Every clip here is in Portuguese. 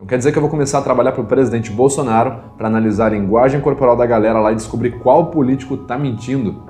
Não quer dizer que eu vou começar a trabalhar para o presidente Bolsonaro para analisar a linguagem corporal da galera lá e descobrir qual político tá mentindo.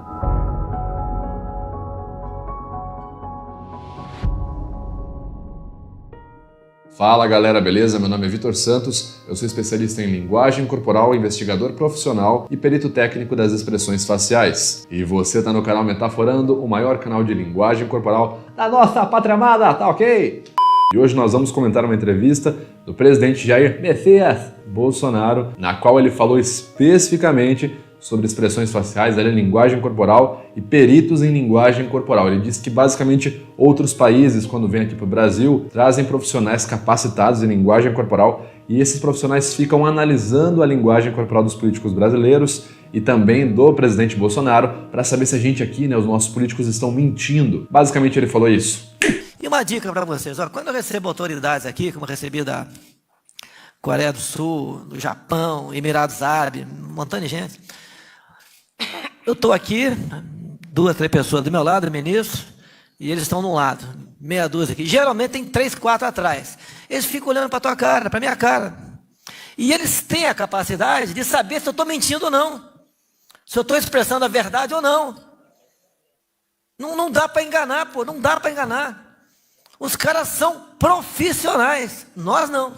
Fala galera, beleza? Meu nome é Vitor Santos, eu sou especialista em linguagem corporal, investigador profissional e perito técnico das expressões faciais. E você tá no canal Metaforando, o maior canal de linguagem corporal da nossa pátria amada, tá ok? E hoje nós vamos comentar uma entrevista do presidente Jair Messias Bolsonaro, na qual ele falou especificamente sobre expressões faciais, linguagem corporal e peritos em linguagem corporal. Ele disse que basicamente outros países, quando vêm aqui para o Brasil, trazem profissionais capacitados em linguagem corporal e esses profissionais ficam analisando a linguagem corporal dos políticos brasileiros e também do presidente Bolsonaro para saber se a gente aqui, os nossos políticos estão mentindo. Basicamente ele falou isso. E uma dica para vocês, quando eu recebo autoridades aqui, como eu recebi da Coreia do Sul, do Japão, Emirados Árabes, um montão de gente, eu estou aqui, 2, 3 pessoas do meu lado, ministro, e eles estão de um lado, meia dúzia aqui. Geralmente tem 3, 4 atrás. Eles ficam olhando para a tua cara, para a minha cara. E eles têm a capacidade de saber se eu estou mentindo ou não, se eu estou expressando a verdade ou não. Não dá para enganar, não dá para enganar. Os caras são profissionais, nós não.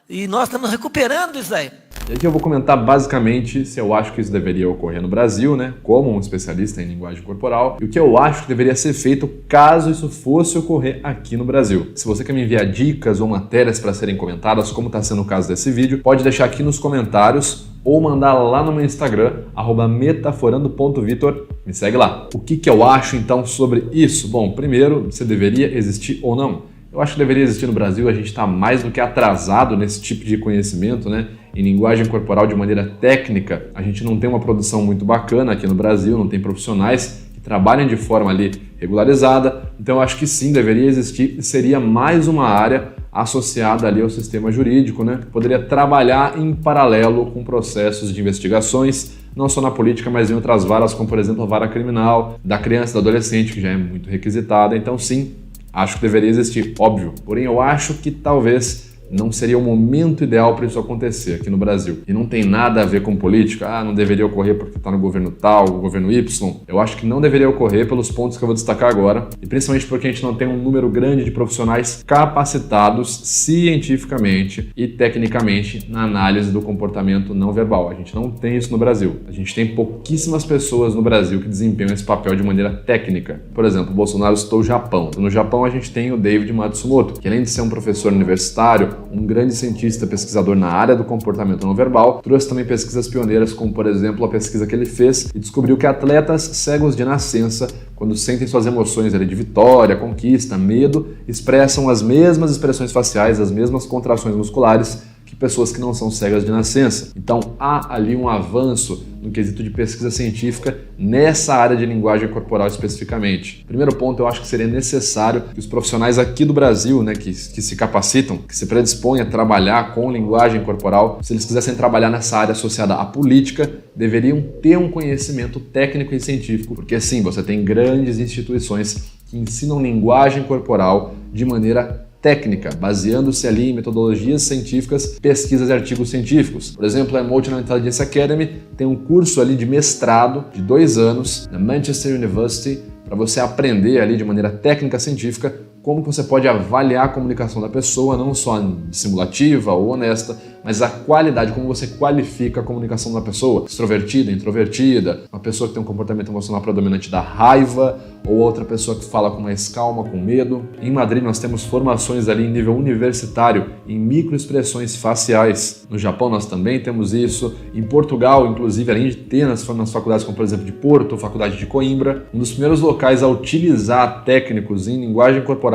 E nós estamos recuperando isso aí. E aqui eu vou comentar basicamente se eu acho que isso deveria ocorrer no Brasil, como um especialista em linguagem corporal, e o que eu acho que deveria ser feito caso isso fosse ocorrer aqui no Brasil. Se você quer me enviar dicas ou matérias para serem comentadas, como está sendo o caso desse vídeo, pode deixar aqui nos comentários ou mandar lá no meu Instagram, @metaforando.vitor. Me segue lá. O que eu acho então sobre isso? Bom, primeiro, se deveria existir ou não. Eu acho que deveria existir no Brasil, a gente está mais do que atrasado nesse tipo de conhecimento, em linguagem corporal de maneira técnica. A gente não tem uma produção muito bacana aqui no Brasil, não tem profissionais que trabalhem de forma regularizada. Então eu acho que sim, deveria existir e seria mais uma área associada ao sistema jurídico, que poderia trabalhar em paralelo com processos de investigações, não só na política, mas em outras varas, como por exemplo a vara criminal, da criança e do adolescente, que já é muito requisitada. Então sim, acho que deveria existir, óbvio. Porém, eu acho que talvez não seria o momento ideal para isso acontecer aqui no Brasil. E não tem nada a ver com política. Não deveria ocorrer porque está no governo tal, no governo Y. Eu acho que não deveria ocorrer pelos pontos que eu vou destacar agora. E principalmente porque a gente não tem um número grande de profissionais capacitados cientificamente e tecnicamente na análise do comportamento não verbal. A gente não tem isso no Brasil. A gente tem pouquíssimas pessoas no Brasil que desempenham esse papel de maneira técnica. Por exemplo, o Bolsonaro citou o Japão. No Japão a gente tem o David Matsumoto, que além de ser um professor universitário, um grande cientista pesquisador na área do comportamento não verbal, trouxe também pesquisas pioneiras, como por exemplo a pesquisa que ele fez e descobriu que atletas cegos de nascença, quando sentem suas emoções de vitória, conquista, medo, expressam as mesmas expressões faciais, as mesmas contrações musculares que pessoas que não são cegas de nascença. Então há ali um avanço no quesito de pesquisa científica nessa área de linguagem corporal especificamente. Primeiro ponto, eu acho que seria necessário que os profissionais aqui do Brasil, que se capacitam, que se predispõem a trabalhar com linguagem corporal, se eles quisessem trabalhar nessa área associada à política, deveriam ter um conhecimento técnico e científico, porque sim, você tem grandes instituições que ensinam linguagem corporal de maneira técnica, baseando-se ali em metodologias científicas, pesquisas e artigos científicos. Por exemplo, a Emotional Intelligence Academy tem um curso de mestrado de 2 anos na Manchester University para você aprender de maneira técnica científica como você pode avaliar a comunicação da pessoa, não só dissimulativa ou honesta, mas a qualidade, como você qualifica a comunicação da pessoa. Extrovertida, introvertida, uma pessoa que tem um comportamento emocional predominante da raiva, ou outra pessoa que fala com mais calma, com medo. Em Madrid nós temos formações em nível universitário, em microexpressões faciais. No Japão nós também temos isso. Em Portugal, inclusive, além de ter nas faculdades como por exemplo de Porto, Faculdade de Coimbra, um dos primeiros locais a utilizar técnicos em linguagem corporal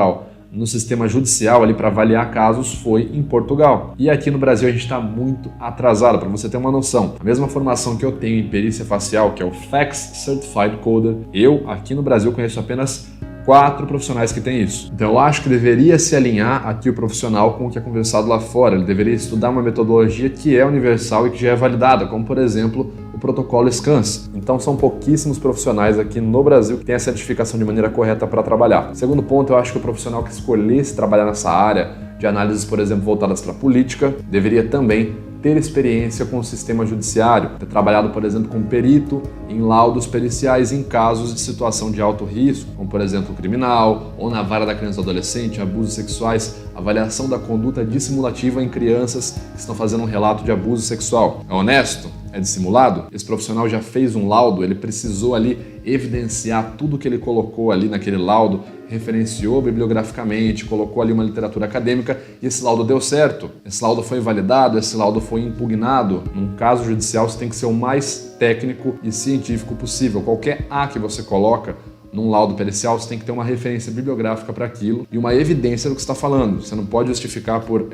no sistema judicial para avaliar casos foi em Portugal. E aqui no Brasil a gente está muito atrasado, para você ter uma noção. A mesma formação que eu tenho em perícia facial, que é o FACS Certified Coder, eu aqui no Brasil conheço apenas 4 profissionais que têm isso. Então eu acho que deveria se alinhar aqui o profissional com o que é conversado lá fora. Ele deveria estudar uma metodologia que é universal e que já é validada, como por exemplo o protocolo SCANS. Então são pouquíssimos profissionais aqui no Brasil que têm a certificação de maneira correta para trabalhar. Segundo ponto, eu acho que o profissional que escolhesse trabalhar nessa área de análises, por exemplo, voltadas para a política, deveria também ter experiência com o sistema judiciário, ter trabalhado, por exemplo, como perito em laudos periciais em casos de situação de alto risco, como, por exemplo, criminal, ou na vara da criança e adolescente, abusos sexuais, avaliação da conduta dissimulativa em crianças que estão fazendo um relato de abuso sexual. É honesto? É dissimulado? Esse profissional já fez um laudo, ele precisou ali evidenciar tudo que ele colocou ali naquele laudo, referenciou bibliograficamente, colocou ali uma literatura acadêmica e esse laudo deu certo. Esse laudo foi validado, esse laudo foi impugnado. Num caso judicial, você tem que ser o mais técnico e científico possível. Qualquer A que você coloca num laudo pericial, você tem que ter uma referência bibliográfica para aquilo e uma evidência do que você está falando. Você não pode justificar por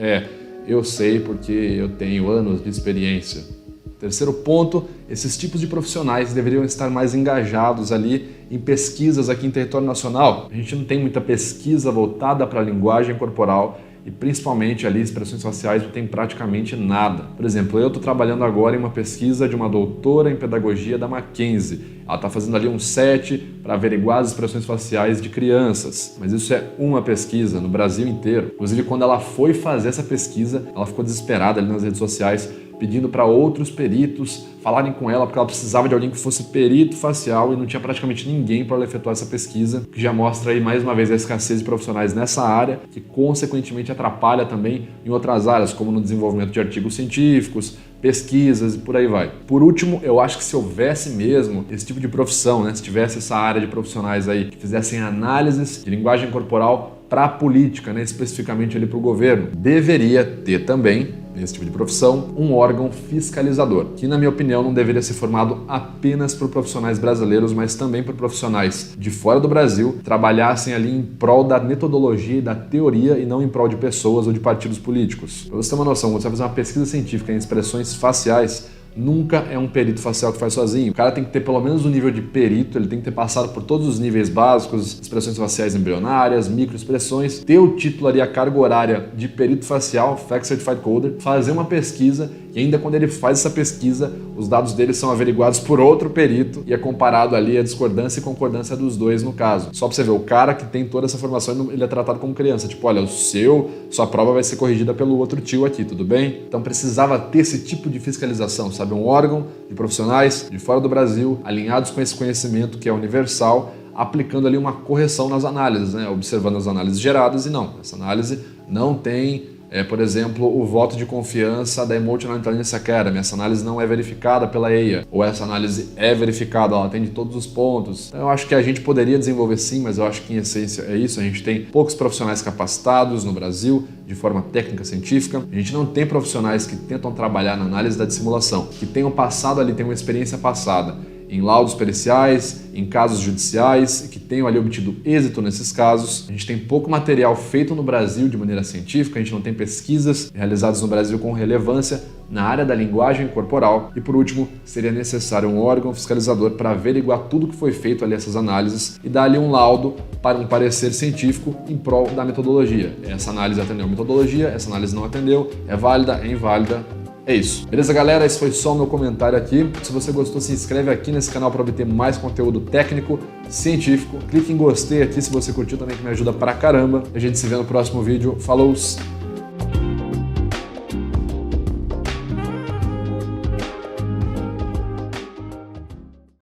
eu sei porque eu tenho anos de experiência. Terceiro ponto, esses tipos de profissionais deveriam estar mais engajados ali em pesquisas aqui em território nacional. A gente não tem muita pesquisa voltada para a linguagem corporal e principalmente ali expressões faciais não tem praticamente nada. Por exemplo, eu estou trabalhando agora em uma pesquisa de uma doutora em pedagogia da Mackenzie. Ela está fazendo ali um set para averiguar as expressões faciais de crianças. Mas isso é uma pesquisa no Brasil inteiro. Inclusive, quando ela foi fazer essa pesquisa, ela ficou desesperada ali nas redes sociais, pedindo para outros peritos falarem com ela, porque ela precisava de alguém que fosse perito facial e não tinha praticamente ninguém para efetuar essa pesquisa, que já mostra aí mais uma vez a escassez de profissionais nessa área, que consequentemente atrapalha também em outras áreas, como no desenvolvimento de artigos científicos, pesquisas e por aí vai. Por último, eu acho que se houvesse mesmo esse tipo de profissão, né, se tivesse essa área de profissionais aí que fizessem análises de linguagem corporal para a política, né, especificamente ali para o governo, deveria ter também, nesse tipo de profissão, um órgão fiscalizador, que na minha opinião não deveria ser formado apenas por profissionais brasileiros, mas também por profissionais de fora do Brasil, trabalhassem ali em prol da metodologia e da teoria e não em prol de pessoas ou de partidos políticos. Para você ter uma noção, quando você vai fazer uma pesquisa científica em expressões faciais, nunca é um perito facial que faz sozinho. O cara tem que ter pelo menos um nível de perito, ele tem que ter passado por todos os níveis básicos, expressões faciais embrionárias, microexpressões, ter o título ali, a carga horária de perito facial, Fact Certified Coder, fazer uma pesquisa e ainda quando ele faz essa pesquisa, os dados dele são averiguados por outro perito e é comparado ali a discordância e concordância dos dois no caso. Só pra você ver, o cara que tem toda essa formação, ele é tratado como criança. Tipo, olha, sua prova vai ser corrigida pelo outro tio aqui, tudo bem? Então precisava ter esse tipo de fiscalização, sabe? Um órgão de profissionais de fora do Brasil, alinhados com esse conhecimento que é universal, aplicando ali uma correção nas análises, né? Observando as análises geradas e não, essa análise não tem, por exemplo, o voto de confiança da Emotional Intelligence Academy. Essa análise não é verificada pela EIA, ou essa análise é verificada, ela atende todos os pontos. Então eu acho que a gente poderia desenvolver sim, mas eu acho que em essência é isso. A gente tem poucos profissionais capacitados no Brasil, de forma técnica científica. A gente não tem profissionais que tentam trabalhar na análise da dissimulação, que tenham passado ali, tenham uma experiência passada em laudos periciais, em casos judiciais, que tenham ali obtido êxito nesses casos. A gente tem pouco material feito no Brasil de maneira científica, a gente não tem pesquisas realizadas no Brasil com relevância na área da linguagem corporal. E por último, seria necessário um órgão fiscalizador para averiguar tudo que foi feito ali, essas análises, e dar ali um laudo para um parecer científico em prol da metodologia. Essa análise atendeu a metodologia, essa análise não atendeu, é válida, é inválida. É isso. Beleza, galera? Esse foi só o meu comentário aqui. Se você gostou, se inscreve aqui nesse canal para obter mais conteúdo técnico, científico. Clique em gostei aqui se você curtiu também, que me ajuda pra caramba. A gente se vê no próximo vídeo. Falou!